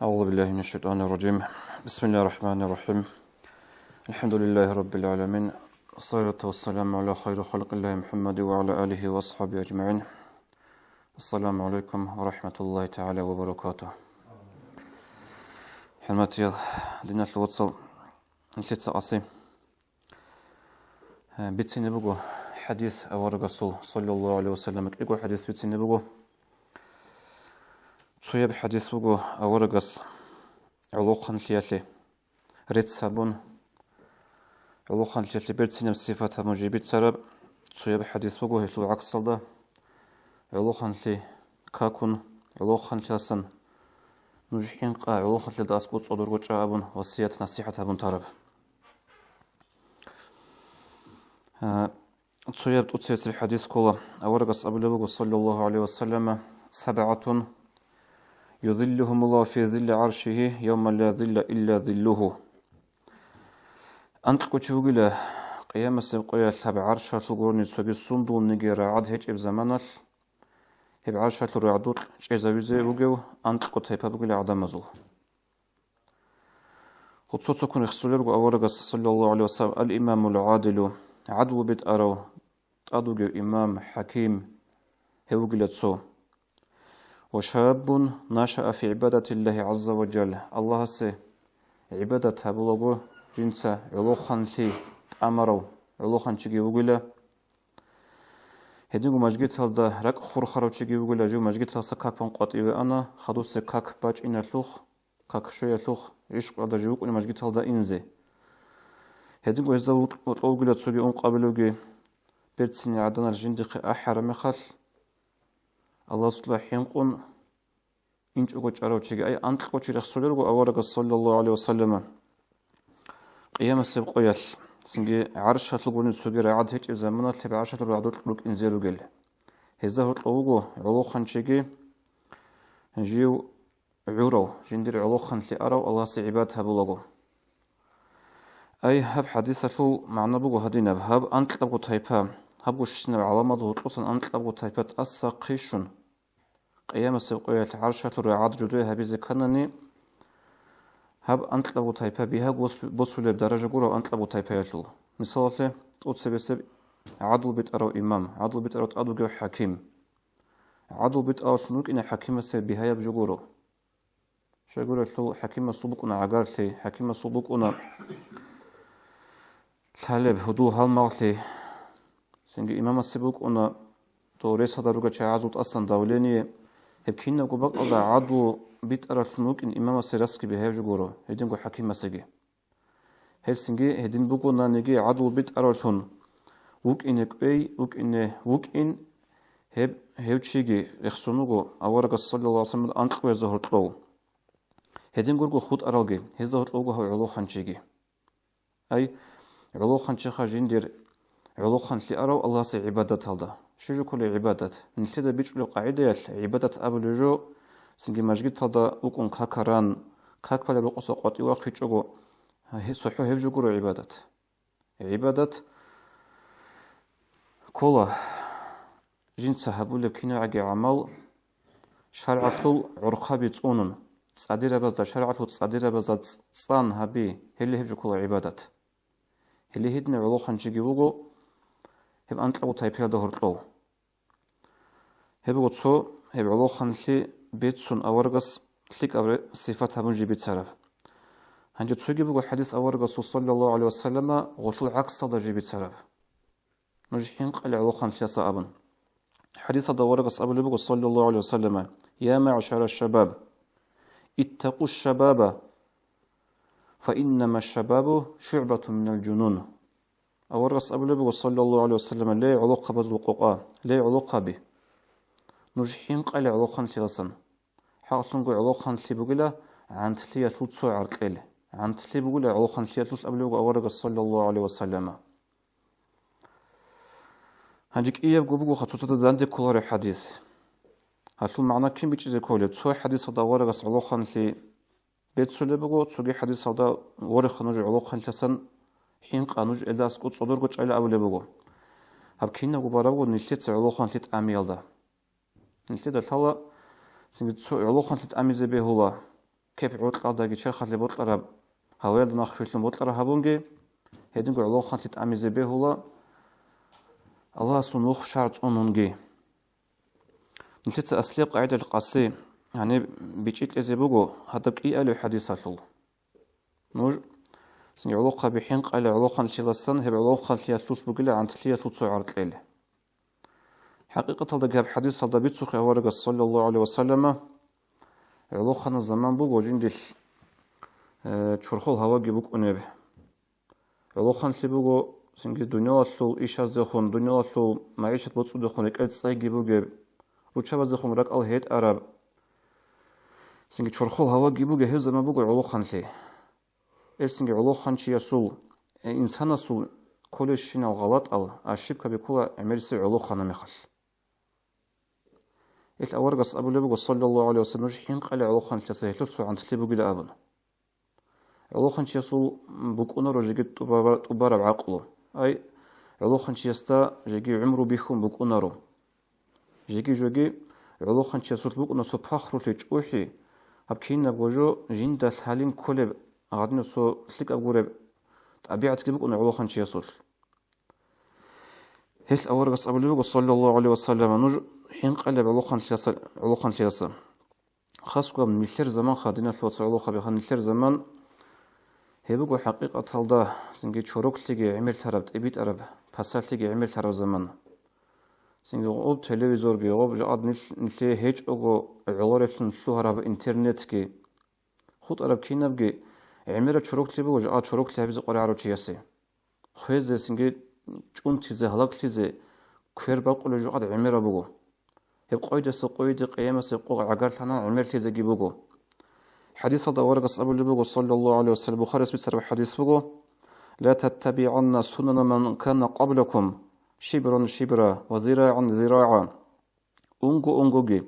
أعوذ بالله من الشيطان الرجيم. بسم الله الرحمن الرحيم. الحمد لله رب العالمين، والصلاة والسلام على خير خلق الله محمد وعلى آله وأصحابه أجمعين. السلام عليكم ورحمة الله تعالى وبركاته. حرمتي دينا الوصل نشيت أصي بيتي نبغو حديث أو الرسول صلى الله عليه وسلم. إيقو حديث بيتي نبغو شوية حديث بغو أو الرقص علوقا ليالي ريت سابون علوقا ليالي بيرتين بصفاتها مجيبت سرب. شوية حديث بغو هيتلو عكس ده علوقا لي كاكون علوقا لياسن نجحين قا علوقا لي داسبوت صدور جابون وصية نصيحة ابن ترب. شوية بتوتسيت الحديث كله أو الرقص أبو لبغو صلى الله عليه وسلم سبعة يظلهم الله في ظل عرشه يوم لا ظل إلا ظله. أنت كتشوغلا قيام السبقية تاب عرشة تقولني تسوي الصندوق نجي رعد هيك بزمانه هب عرشة الرعدوت شيء زوجي وجو أنت كتيبها بقول عدم مزول. خصوصا تكون خسولر وأورق صلى الله عليه وسلم الإمام العادل عدو بيت أرو أدوج إمام حكيم هوجلا تسو. وشاب نشأ في عبادة الله عز وجل الله سي عبادة هبلغو جنسا علوخان لي أمرو علوخان تشجي وقلا هدينغو مججت هذا رك خرخرو تشجي وقلا جو مججت هذا كاك بنقط إذا أنا خدوس كاك باج إن اللوخ كاك شوية لوخ عشق هذا جوك وإن مججت هذا إنزي هدينغو إذا وقلا تسوي قبلوجي بيرتسني عدنا الجندق أحر مخل الله صلح ينقون إنش أقول أروتشي أي أنت قلت رسول الله أورق صلى الله عليه وسلم قيام السبقيات سنجي عرش هتلقون السجير عاد هيك زمانة تبع عرش الرعدوت لوك إنزيرو جل هذا هو الأوجو علو خنشجي جيو عورو جندير علو خنش أرو الله سعباتها بلغو أي هب حديثة معنا بقو هدينا هب أنت لبقو تايبا هب وشنا علامة وطوسن أنت لبقو تايبا أساقيشون قيام السبقية عرشة الرعاد جدوها بذكرني هب أنت لبو تايبا بها بوصل بدرجة قرى أنت لبو تايبا يطل مثال أتسبسب عدل بيت أرو إمام عدل بيت أرو تأدو جو حكيم عدل بيت أرو تنوك إن حكيم سب بها يبجو شاقول يطل حكيم الصبقنا عقارتي حكيم الصبقنا طالب هدو هالمغتي سنجي إمام السبقنا توريس هذا رجع عزوت أصلا دوليني هبكينا قبق الله عدو بيت أرتنوك إن إمام سيرسكي بهاي جورو هيدين قو حكيم مسجي هيسنجي هيدين بقولنا نجي عدو بيت أرتون وك إنك أي وك إن هب هيوتشيجي يخصونوجو أورق صلى الله عليه وسلم أنت قوي زهرت لو هيدين قرقو خود أرالجي هي زهرت لوجو هو علو خنشيجي أي علو خنشيخا جندير علو خنشي أرو الله سي عبادة هذا شو كل عبادات نشتد بيجلو قاعدة عبادة أبو لجو سنجي مجد هذا وكون كاكران كاك بلا بقص قطي واقع جوجو صحو هيفجو جرو عبادة كولا جنس هبول كنا عجي عمل شرعتل عرقابي تونن تصدير بزا شرعتل تصدير بزا صان هبي هل هيفجو كل عبادة هل هيدنا علو خنجي وجو هب أنت لو تايبيا دهرتلو هب وصو هب علو خنشي بيتسون أورغس تلك أور صفات هبون جيبت سرب هنجي تسوقي بقول حديث أورغس صلى الله عليه وسلم غطل عكس صدر جيبت سرب نجحين قال علو خنشي صابن حديث أورغس أبو لبقول صلى الله عليه وسلم يا معشر الشباب اتقوا الشباب فإنما الشباب شعبة من الجنون أورغس أبو لبقول صلى الله عليه وسلم لا علق بذلقاء لا علق به نجحين قال علو خنشي غصن حاصلنقو علو خنشي بقوله عن تلية تلتسو عرقل عن تلية بقوله علو خنشي تلت أبلوغ أورغس صلى الله عليه وسلم هنجيك إيه بقو خطوطة داندي كولاري حديث هاتلو معنا كم بيجي كولي تسوي حديث هذا أورغس علو خنشي بيتسو لبقو تسوي حديث هذا ورخ نجي علو خنشي سن حين قانوج إلا سقط صدور قوش على أبو لبقو هبكينا قبارو نشتت علو خنشي تأميل ده نشتت الثلا سنجد علو خنشي تأميز به هو كيف عطلة داقي شرخة لبطلة هوايل نخفيلن بطلة هابونجي هيدنقو علوه خانت لتعميز به الله سنوخ شرط أنونجي نتلت أسلي قاعدة القاسي يعني بيجيت لزي بوغو هدبك إي ألو حديثة الله نوج سنجي علوقها بحين قال علوقها لتلسان هب علوقها لتلوث بقلة عن تلوث عرض ليلة حقيقة هذا حديث هذا بيتسوخ أورق صلى الله عليه وسلم علوقها الزمان بوغو جندش تشرخول هواجي بوك أنبه علوقها لتبوغو سنجي دنيا لتو إيش هزخون دنيا لتو معيشة بوتسو دخون إكاد صيغي بوغو روشابا زخون راك الهيت عرب سنجي تشرخول هواجي بوغو هيو زمان بوغو علوقها لتي سنجي علوقها لتي يسول إنسان سول كل شيء غلط الشبكة بكل عمل سي علوقها نمخل الأورقص أبو لبوغو صلى الله عليه وسلم حين قال علوقها لتي سيهلتسو عن تلبوغو لأبن علوخن شيسو بوكونا روجيجي تبارا بعقله أي علوخن شيستا جيجي عمرو بيخون بوكونا رو جيجي علوخن شيسو بوكونا سو بخرو تجوحي أبكين نبوجو جين دال حالين كولب غادنا سو سلك أبغورب طبيعتك بوكونا علوخن شيسو هيل أورغس أبو صلى الله عليه وسلم نج حين قلب علوخن شيسا خاصكم من ملتر زمان خادنا ثلاثة علوخة بخان ملتر زمان هيبقوا حقيقة تلدا سنجي شروك تيجي عمل تراب تبيت عرب فصل تيجي عمل تراب زمان سنجي غوب تلفزيون جي غوب جاد نشلي هيج أو عوارف نشلو هرب إنترنت كي خود عرب كي نبجي عمل شروك تبقوا جاد شروك تلفز قرع روتشياسي خيز سنجي جون تيزه هلاك تيزه كير بقول جاد عمل بقوا هيب قيد سقيد قيامة سقوا عقار ثنا عمل تيزه جيبقوا حديث هذا ورقص أبو لبوغو صلى الله عليه وسلم بخاري سبيتر حديث بوغو لا تتبعن سنن من كان قبلكم شبرا شبرا وذراعا ذراعا أنغوغي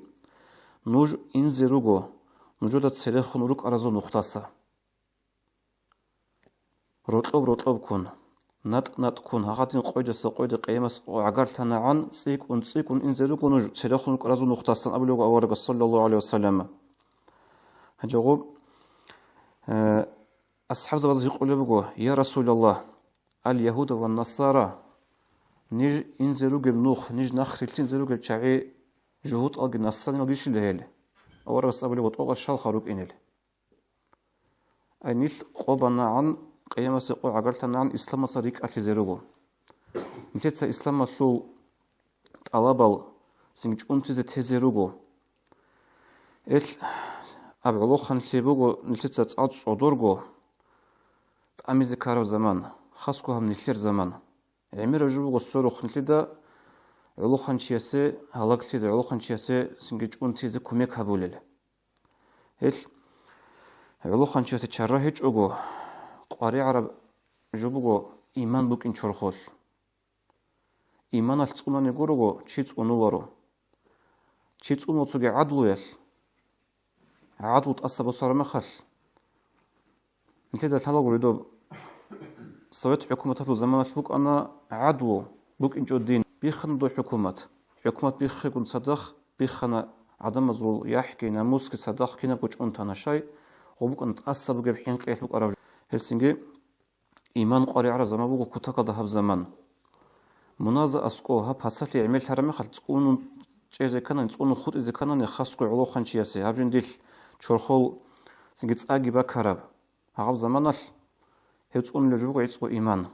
نوج إنزيروغو نوجودة سليخ نورك أرزو نختاسا روطلوب كون نات كون هغاتين قويد قيمس وعقار تنعان سيكون إنزيروغو نوج سليخ نورك أرزو نختاسا أبو لبوغو ورقص صلى الله عليه وسلم هجوب أصحاب زبادة يقولوا يا رسول الله اليهود والنصارى نيج إنزلوا جبنوخ نيج نخرتين زلوا جبشعي جهود أجن نصراني وجيش الهيل أو رأس أبو لبط أول الشال خروج إنيل أي نيل قبنا عن قيام سقوا عقلتنا عن إسلام صديق أتزروجو نتيجة إسلام مثلو طلبال سنج أنتز تزروجو إيش أبغلوخن تبوغو نتيجة تعاد صدورغو تأميز كارو زمان خاصكو هم نشير زمان عمير جوغو الصاروخ نتيجة علوخن شياسي هلاك تيزي علوخن شياسي سنجيج أنتيزي كوميك هبوليل هيل علوخن شياسي تشاره هيج أغو قاري عرب جوغو إيمان بوك إن شرخول إيمان التقونا نيغوروغو تشيت أنوارو تشيت أنو تسوغي عدلو يل عدو تأسى بصار مخل نتيجة تلاقوا ريدو صوت حكومة تطلو زمان بوك أنا عدو بوك إنجو الدين بيخندو حكومة بيخيقون صدق بيخنا عدم مزول يحكي ناموسك صدق كينا بوش أنتنا شاي وبوك أن تأسى بوك بحين قيت بوك أراو هلسنجي إيمان قاري على زمان بوك كتاك دهب زمان منازع أسقوها بحسات لي عمل ترمي خل تقونو جيزي كانان تقونو خود إذا كانان يخصقو علو خانشياسي هابجين ديل شرخول سنجت أجي بكرب هغب زمانش هيتقون لجوجو يتقو إيمان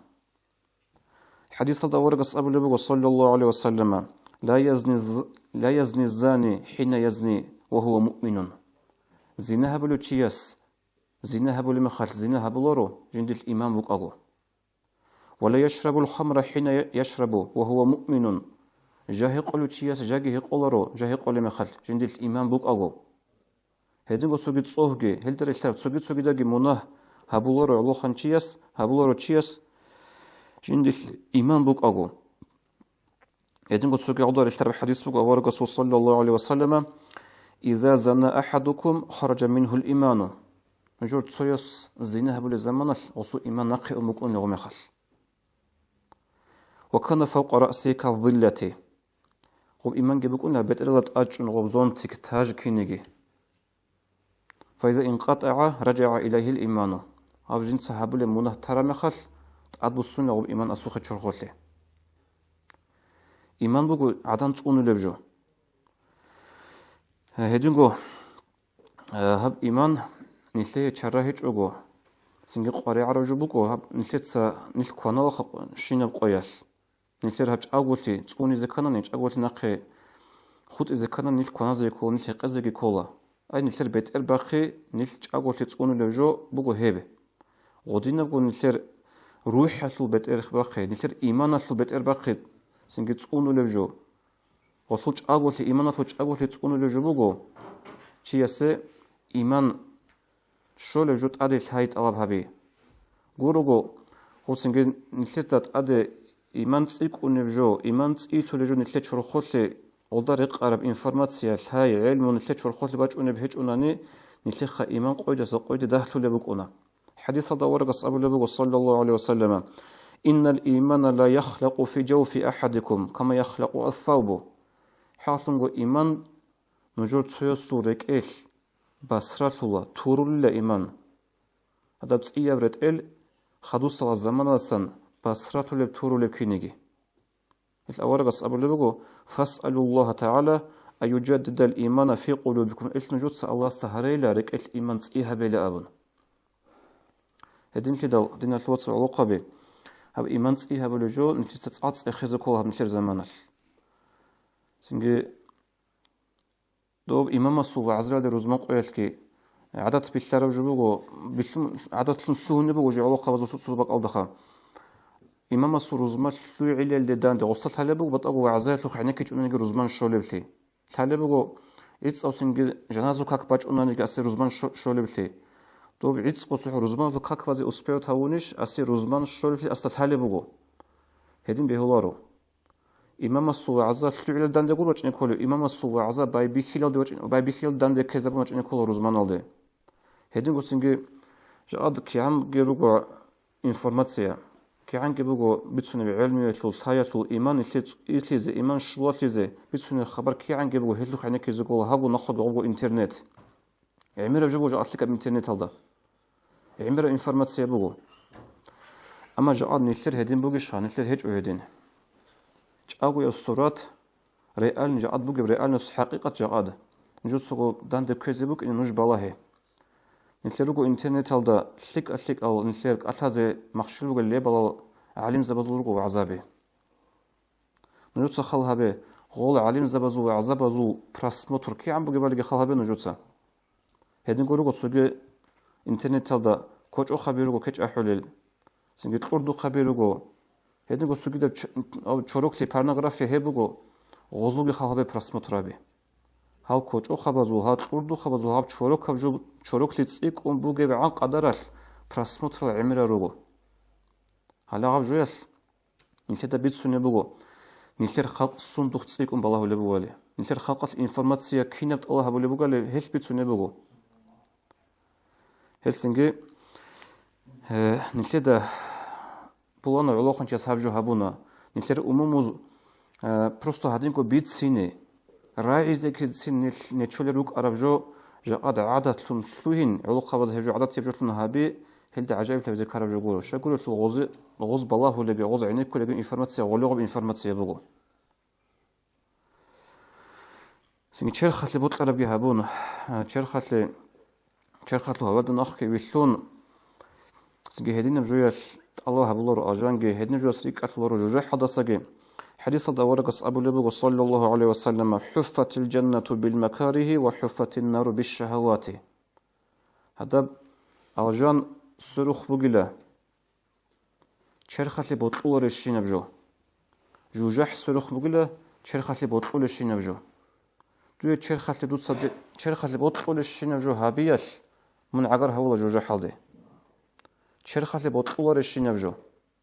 حديث هذا ورقص أبو لبوغو صلى الله عليه وسلم لا يزني الزاني حين يزني وهو مؤمن زينها بلو تشياس زينها بلو مخال زينها بلورو جند الإيمان بوك أغو ولا يشرب الخمر حين يشرب وهو مؤمن جاهي قلو تشياس جاهي قلرو جاهي قلو مخال جند الإيمان بوك أغو هيدنغو سوغيت صوغي هلدر الثابت سوغيت داغي مناه هابولورو لوخان تشياس هابولورو تشياس جند الإيمان بوك أغو هيدنغو سوغي عضو الثابت حديث بوك أغو رسول صلى الله عليه وسلم إذا زنى أحدكم خرج منه الإيمان نجور تسويس زينة هبول زمانش وصو إيمان نقي أمكون لغمخل وكان فوق رأسي كالظلة غب إيمان جبكونا بيت إلالة أجن غب زونتك تاج كينيجي فإذا انقطع رجع إليه الإيمان أو جن صحابة منه ترى مخل أدبسون أو إيمان أسوخ شرخوله إيمان بقول عدم تقول لبجو هدينغو هب إيمان نسلي شرهج أجو سنجي قاري عرجو بقول هب نسلي نسل قناة خب شين بقياس نسلي هج أقولتي تقولي زكانا نيج أقولتي نقي خود زكانا نسل قناة زيكو نسل قزقي كولا أي نسل بيت أرباخي نسل أقولتي تقولي لبجو بقول هبه غدينا بقول نسل روح أصل بيت أرباخي نسل إيمان أصل بيت أرباخي سنجي تقولي لبجو وصلت أقولتي إيمان أصلت أقولتي تقولي لبجو بقول چیاسه ایمان شول وجود عادل هایت علب هبی گروگو خودسنگ نشتت عاد ایمان سیک اونجو ایمان سی تولجو نشت شرخوله اولدار قرب انفورماسیا های علم نشت شرخوله باج اون بهج اونانی نشت خ ایمان قوید از قوید داخل لبک اونا حدیث داور قصاب لبک صلی الله علیه وسلم إن الإيمان لا يخلق في جوف أحدكم كما يخلق الثوب حاصل إيمان نجور تسوي سورك إل بسرات الله تورول إيمان هذا بس إيه برد إل خدوس على الزمان أصلا بسرات الله تورول كينيجي الأول قص أبو لبقو فاسألوا الله تعالى أن يجدد الإيمان في قلوبكم إل نجور الله استهري لارك إل إيمان تسيها بلا أبن هدين كده دين الوصف علاقة به هب إيمان تسيها بلا جو نتي تتعطس إخيزكولها بنشر زمانش سنجي دوب إمام الصوبة عزرا دي روزمان قويل كي عدد بيشتر وجبوغو عدد تنسلون نبوغو جي علاقة بزو صوبك أو دخا إمام الصوبة روزمان شلوي عليل دي دان دي غصت حلبوغو بطاقو وعزايا لوخ عنيكي جونانيكي روزمان شولبتي حلبوغو عيدس أو سنجي جنازو كاك باج أونانيكي أسي روزمان شولبتي دوب عيدس قصوح روزمان لو كاك بازي أسبيو تاونيش أسي روزمان شولبتي أسي حلبوغو هيدين بيهولارو إمام الصوبة عزا شلوي عليل دان دي قول وچني كولو إمام الصوبة عزا باي بيخيل دي وچني باي بيخيل دان دي كيزابون وچني كولو روزمان الدي هيدين قصنجي جاد كيام جيروغو إنفورماتسيا كيان جيروغو بتسوني بعلمي يتلو سايتلو إيمان يتليزي إيمان شواتليزي بتسوني خبر كيان جيروغو هيتلو خاني كيزيكولو هابو ناخد غوغو إنترنت عميرا جوغو جا أتلك إنترنت هالدا عميرا إنفورماتسيا بوغو أما جاد نيشتر هيدين بوغيش نيشتر هيج وهيدين جاغو الصورات ريال جاد بوغي ريال نص حقيقة جاد نجوسو دان دي كيزيبوك إنو نوش بالاهي نتلرغو إنترنت هالدا شليك أو نتلرغ أتازي مخشلوغو اللي بالا علم زبازلوغو وعذابي نجوتسا خالها بي غول علم زبازو وعذابازو براسموتر كي عم بوغي بالغي خالها بي نجوتسا هيدين غوروغو تسوغي إنترنت هالدا كوچ أو خبيروغو كيچ أحوليل سنجي تقردو خبيروغو هيدين غو سوغي دا چوروكلي порнография هيبوغو غوزوغي خالها بي براسموترابي هال كوچ أو خبازو هال تقردو خبازو هال چوروكلي تسيك بوغي بعان قدرال براسموتر عميرا روغو هلا غاب جويل نتلتا بيتسوني بوغو نتلر خلق الصندوق تسيك بالله لبوالي نتلر خلق الانفورماتسيا كينبت الله بولي هيش بيتسوني بوغو هلسنجي نتلتا بولانو علوخن چاس هابجو هابونا نتلر умумуз просто هادينكو بيتسيني رايزي كيتسين نتشولي روك أرابجو جاقاد عادات تنسلوهن علوق خبز هجو عادات يبجوتلن هابي هلدا عجائب تبزي كارابجو قولو شاكولو غوز بالله لبي غوز عينيكو لبي إنفورماتسيا غولوغ بإنفورماتسيا بوغو سنجي چرخات لي بوطل عربي هابون چرخات لي هوالدن أخكي ويشلون سنجي هدين بجوياش الله هبولورو أجانجي هدين بجوياش ريك أتلورو جوجي حدثاقي حديث الدورقس أبو لبغ صلى الله عليه وسلم حفت الجنة بالمكاره وحفت النار بالشهوات هذا أجان سرخ بقلا شرخت لبطول الشين بجو جوجح سرخ بقلا شرخت لبطول الشين بجو دوي شرخت لدود صدق شرخت لبطول الشين بجو هابيش من عقرها ولا جوجح هالدي شرخت لبطول الشين بجو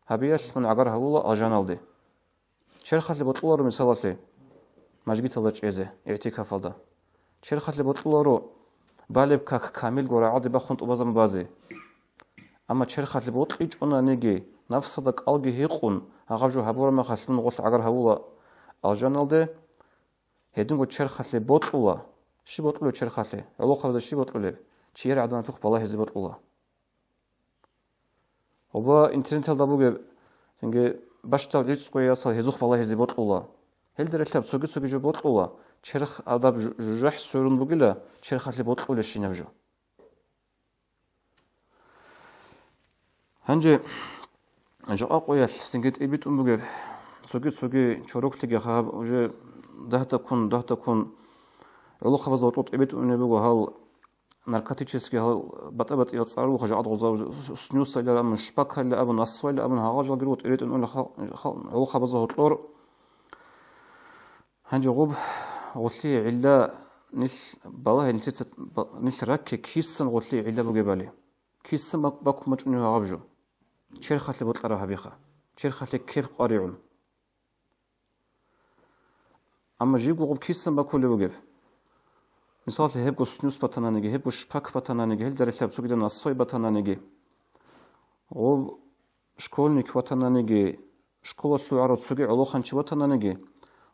هابيش من عقرها ولا أجان هالدي شرخت لبطولارو مثالاتي مجگيت الله چيزه اعتكاف الدا شرخت لبطولارو بالب كاك كامل غورا عادي بخونت وبازم بازي اما شرخت لبطيج انا نيجي نفس صدق الغي هيقون اغاجو هبور ما خاصن غوش عقر هولا الجانالدي هيدنغو شرخت لبطولا شي بطولو شرخت علوقه بدا شي بطولو чиер адан тух бала хезибот ула оба интернет алда буге сенге башта лиц кояса хезух бала хезибот ула хелдеретлеп цуги жобот ула черх адаб жах сөрүн бугила черх атле бот ула шинавжу ханже жака коял сенге эбит умбуге цуги чороклиге хаб уже дахта кун улу хабазот от эбит унебуго хал наркотический хал батабат яцару хажа адгоза снюсайла ам шпакайла аб насвайла аб хагажал гирот эрет ун улу хабазот лор ханже гоб غولي علا نل بالله نل راك كيسن غولي علا بوجبالي كيسن باكو مجنو عابجو شير خاتلي بطلع هبيخه شير خاتلي كيف قارعون اما جيبو غوب كيسن باكو لي بوجب مثال هبو سنوس باتانانيجي هبو شباك باتانانيجي هل درسلاب سوغيدن اسوي باتانانيجي غوب школьник ватананеги школатлу арот суги олоханчи ватананеги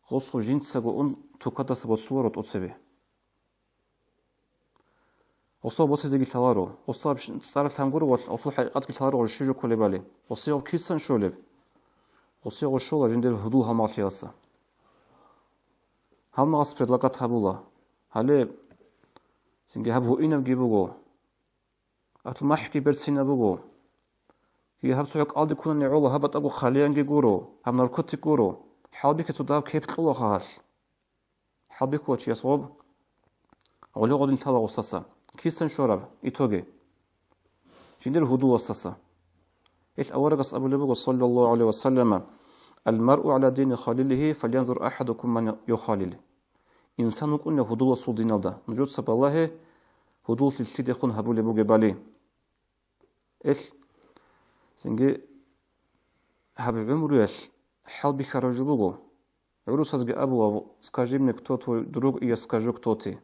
госу жинцаго он тукадасы босуворот отсебе осо босезеги таларо осо цара тангуру бол офу хайqatги таларо шижу колебали осо кисан шолеб осо шола жиндер худул хамафияса хамнагас предлагат хабула хале синге хабу инам гибуго атлмахки берсинабуго هي هب سوق قاضي كون نعوله هبط أبو خاليان جيجورو هم نركض جورو حابي كتوداب كيف تطلع خاص حابي كوتش يصوب ولو قد نتلا وصصة كيسن شرب يتوجي جندر هدوء وصصة إيش أورقص أبو لبوق صلى الله عليه وسلم المرء على دين خالله فلينظر أحدكم من يخالله إنسان يكون هدوء وصول دين الله نجود سب الله هدوء تلتي يكون هبو لبوق بالي إيش سنجي حبيب عمريش حال بخارج بوجو عروس از أبو скажи мне кто твой друг и я скажу кто ты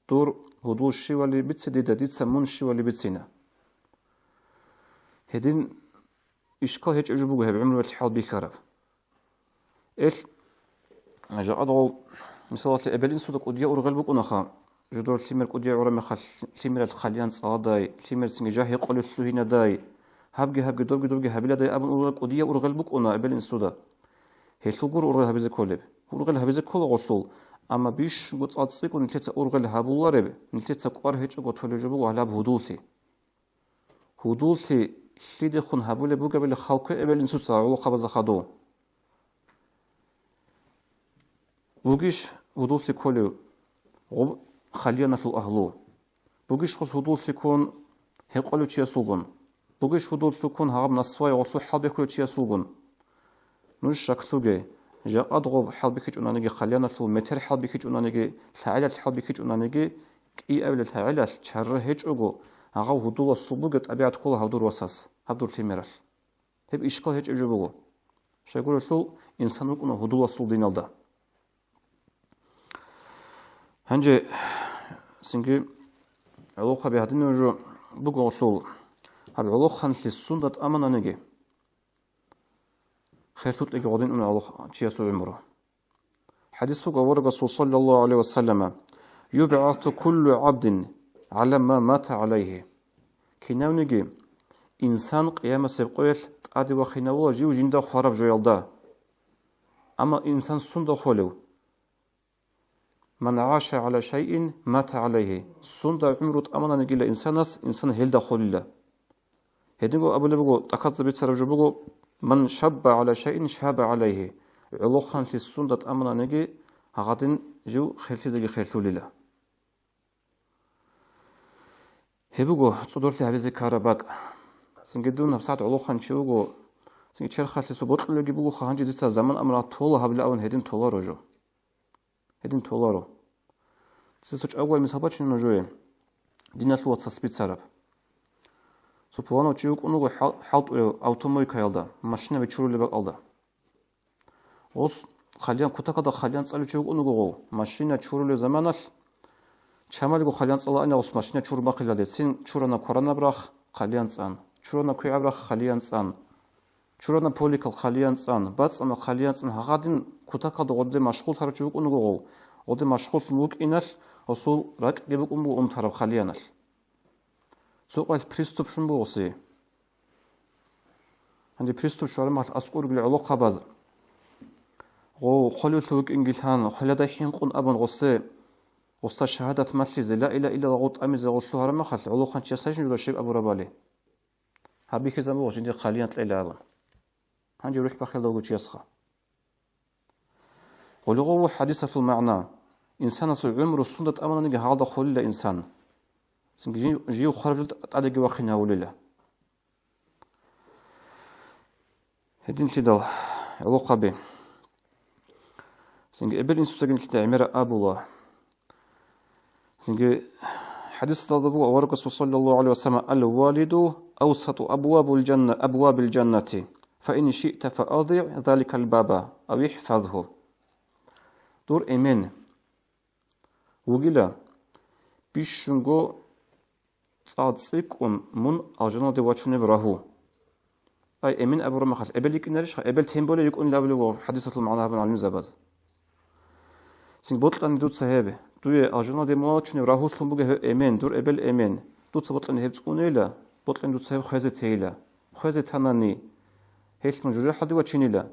тур هدول شي ولا بتسدي دديت سمون شي ولا بتسينا هدين إشكال هيك عجبوجو حبيب عمريش حال بخارب إيش جاء أضغل مثلا أبلين صدق وديا أرغلبك ونخا جدور ثمر وديا عرم خل ثمر الخليان صاداي ثمر سنجي جاه يقول السهينة داي هبجي دوبجي هبلا داي أبن أورق وديا أرغلبك ونا أبلين صدا هيشلقور أرغل هبزك كلب أرغل هبزك كل غطول أما بيش قط أتصيق ونتلت أرغل هبولا رب نتلت قار هيك قط هلجبو على هدولتي شيد خن هبولا بوجا بل خالق أبلين صدا على قبض خدو بوجيش هدولتي كله غب خلينا في الأهلو بوجيش خص هدولتي كون هيقولوا شيء سوقن بوجيش هدولتي كون هرب نصواي وطلع حبكوا شيء سوقن نوش شكلوجي جاء أضرب حبكيج أنانيجي خلينا في متر حبكيج أنانيجي ثعلة حبكيج أنانيجي كي قبل ثعلة شر هيج أجو هغو هدول الصبوجة أبيعت كل هدول وساس هدول تيمرش هب إشكال هيج أجو شيقول له إنسان يكون هدول الصودين الدا هنجي سنجي علاقة بهذين وجو بقول له هب علاقة للسنة أمانة نجي خيرت لك غادين أن علاقة تياسو عمره حديث فوق الرسول صلى الله عليه وسلم يبعث كل عبد على ما مات عليه كيناو نجي إنسان قيامة سبقيل تأدي وخيناو جيو جندا خراب جيالدا أما إنسان سندا خولو من عاش على شيء مات عليه سندا عمره أمانا نجي إنسان هيلدا خوللا هدينغو أبو لبغو تكذب بيتسرب جبغو من شب على شيء شاب عليه علوخان في السنة أمنا نجي هغادين جو خيرتي زي خيرتو لله هبوغو تصدرتي هبزي كارباك سنجدون هبسات علوخان شوغو سنجد شرخات لسبوت لجي بوغو خانجي ديسا زمان أمنا طولة هبلا أون هدين طولارو جو هدين طولارو تسيسوش أول مساباتش نجوي ديناتلو واتساسبيت سارب سوبوانو чук унуго халт автомойка алда машина вечурулебак алда ос халиан кутакада халиан цали чук унуго машина чуруле заманал чамалго халиан цала ана ос машина чурма қиладе син чурана корана брах халиан цан чурана куябрах халиан цан чурана поликал халиан цан бацана халиан цан хагадин кутакада оде машгул тар чук унуго оде машгул мук инал осул рак гебек умбу тараб халианал سوق البريستوب شنبوغسي عندي بريستوب شو مع الأسقور قل علاقة باز غو خلو ثوق إنجلهان خلا دايحين قن أبن غسي غستا شهادة مالي لا إله إلا غوط أمي زي غسلو هرم خل علاقة تيسايشن جدا شيب أبو ربالي هابي كذا موغش عندي خاليان تلاقي هذا عندي روح بخيل دوغو تيسخا غلغو حديثة المعنى إنسان سو عمره سنة أمانا نجي هذا خلي لإنسان سنجي جيو خرجت أتعدي جواخينها ولله هدين تدل علاقة به سنجي إبل إنسو سجن تدل عمير أبو الله سنجي حديث تضبو ورقة صلى الله عليه وسلم الوالد أوسط أبواب الجنة فإن شئت فأضع ذلك الباب أو يحفظه دور إيمان وقيلا بيشنغو تصادسيكون من الجنة دي واتشوني براهو أي إيمان أبو رمخل إبل يكون نريش إبل تيمبولي يكون لابلو حديثة المعنى بن علم زباد سنگ بطلان دوت صحابه دوی الجنة دي واتشوني براهو تلنبوغي إيمان دور إبل إيمان دوت بطلان هبس أونيلا بطلان دوت صحابه خوزي تيلا خوزي تاناني هيش من جوجي حد واتشينيلا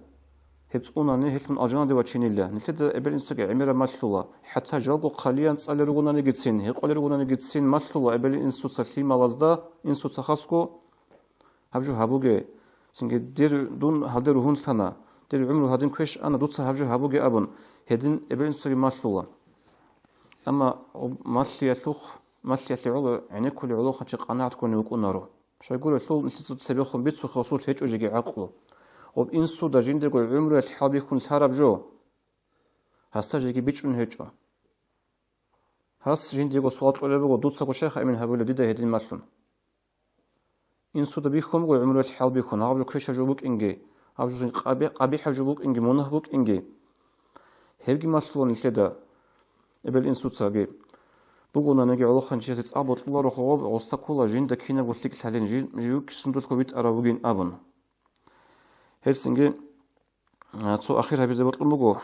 هبس أوناني هيش من الجنة دي واتشينيلا نتلد إبل إنسوغي عميرا ماشلولا حتى جالقو قليان تسألي رغونا نجدسين هيقولي رغونا نجدسين ماشلولا إبل إنسو تسليم مالازدا إنسو تخاسكو هبجو هبوغي سنجي دير دون هالدير هون ثنا دير عمرو هادين كويش أنا دوتسا هبجو هبوغي أبن هدين إبل إنسوغي ماشلولا أما ماشلي علو يعني كل علو خانشي قناعت كوني وكو نارو شو يقولوا شو نتيجة تسبيخهم بيتسو خاصول هيك أجي عقله وبإنسو دا جين دقوا عمره الحال بيكون الهرب جو هستا جيجي بيتشون هيك هس جين دقوا صوت قلبه ودوتسا كشيخ أمين هبولو ديدا هدين ماشلون إنسو دا بيكون عمره الحال بيكون هابجو كريشا جوبوك إنجي هابجو قبيحة جوبوك إنجي منهبوك إنجي هبجي ماشلون الكدا إبل إنسو تساقي بقولنا نجي على خنجة تتعبط الله رخوب واستقولا جين دكينا قلتك الحالين جيوك سندوت كوبيت أراوجين أبن هالسنجي تو أخيرها بزبط المجو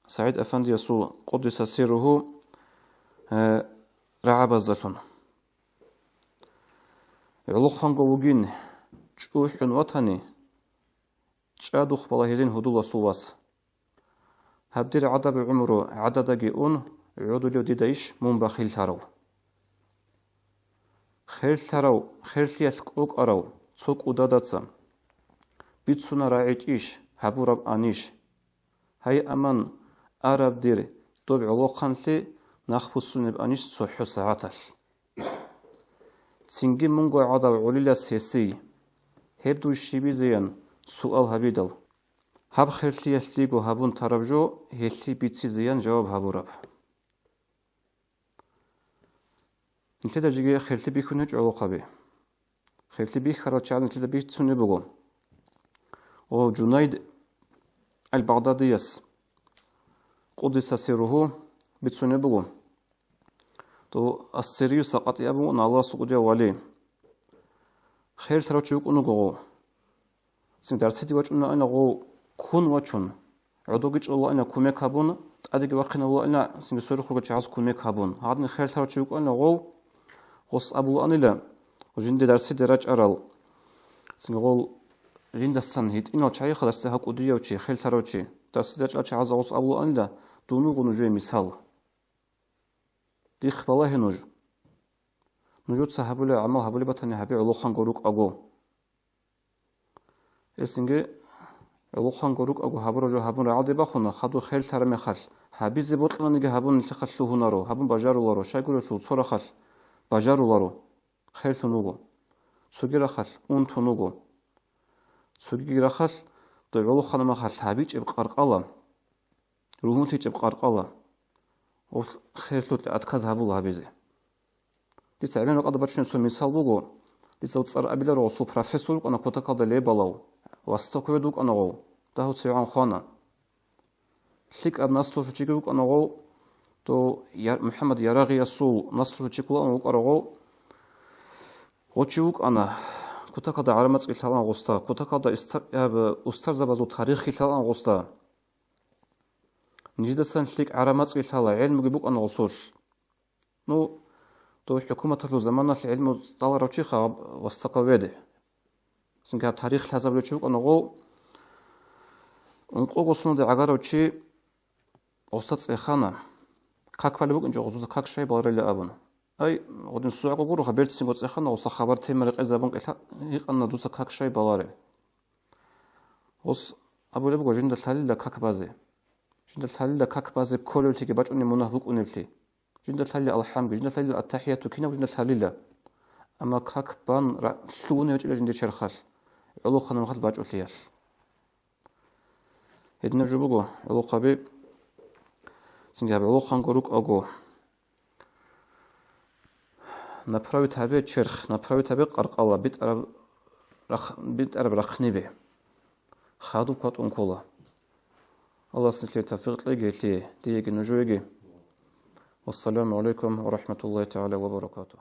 سعيد أفندي يسوع قدس سيره رعب الزلون على خنجوجين جوح وطني جادو خبلا هزين هدول صواس هبدير عدد عمره عدد جيون عودو جو ديدايش منبخيل تارو خير تارو خير تيسكوك أراو تسوك وداداتسا بيتسونا راعيج إيش هبو رب آنيش هاي أمان أراب دير دوب علاقان لي نخبصون بآنيش صحو ساعتال تنجي منغو عدو عليلا سيسي هبدو الشيبي زيان سؤال هبيدل هب خير تيسليقو هبون تارب جو هيسلي بيتسي زيان جواب هبو رب نتلدا جيجي خيرتي بيكون هج علاقة بي خيرتي بيك خرج على نتلدا بيك تسوني بغو و جنيد البغداديس قدس سيره بتسوني بغو تو السيريو سقط يابو ان الله سقوديا ولي خير تراچوك انغو سين درسيتي وچنا انا غو كون وچون عدوغيچ الله انا كوميك هابون اديغ واخنا الله انا سين سورو خرج عاز كوميك هابون هادن خير تراچوك انا غو غص أبو أنيلا وجند درسي دراج أرال سنقول جند السنهيد إنه شيء خلاص تهك وديا وشيء خيل تروشي درسي دراج أرش عز غص أبو أنيلا دونو غنوجي مثال دي خبالله نوجود سحبوا عمل هبولي بتني هبي علوخان غروق أجو السنجي علوخان غروق أجو هبرو هبون رعدي بخونه خدو خيل ترمي خل هبي زبط لنا نجي هبون نتخلو هنارو هبون بجارو لارو شاي قولوا صورة خل بجارولارو خير تنوغو سوغيرا خال اون تنوغو سوغيرا خال دوغلو خانما خال هابيج ابقارقالا روحونتي ابقارقالا او خير توت اتكاز هابول هابيزي دي تعلن قد باتشن سو مثال بوغو دي صار ابيلر اوسو بروفيسور انا كوتاكالدا ليبالاو واستوكويدوك انغو داو تسيان خانا شيك اب ناستو تشيكوك انغو تو محمد يراغي يسول نصر تشيكولا انغو غوچوك انا كوتاكالدا علامات قيلان غوستا كوتاكالدا استاذ زبازو تاريخي قيلان غوستا نجدسن شيك علامات قيلان علم جيبوك انا غوسوش نو تو حكومة له زمان العلم طال روشيخا واستقويده سنجاب تاريخ الحزب لتشوك أنغو انقو قصنو دي عقارو تشي أستاذ إخانا كاك فالبوك انجو غزوز كاك شاي بغير اللي أبن أي غدن السوع قبورو خبرت سنجوز إخانا وصا خبر تيمرق إذا بنك هيق أنا دوسا كاك شاي بغير وص أبو لبقو جند الحليل كاك بازي جند الحليل كاك بازي كولو تيكي باج أني منهبوك أنبتي جند الحليل الحمد جند الحليل التحيات وكينا جند الحليل أما كاك بان شلوني وجه جند شرخال علو خنا مخال باج أوليال هدنا جبوجو علو قبي سنجاب علو خان قروك أجو نبراوي تابع شرخ نبراوي تابع قرق الله بيت أرب رخني به خادو كات أنكولا الله سنتلي توفيق لي ديجي نجويجي والسلام عليكم ورحمة الله تعالى وبركاته.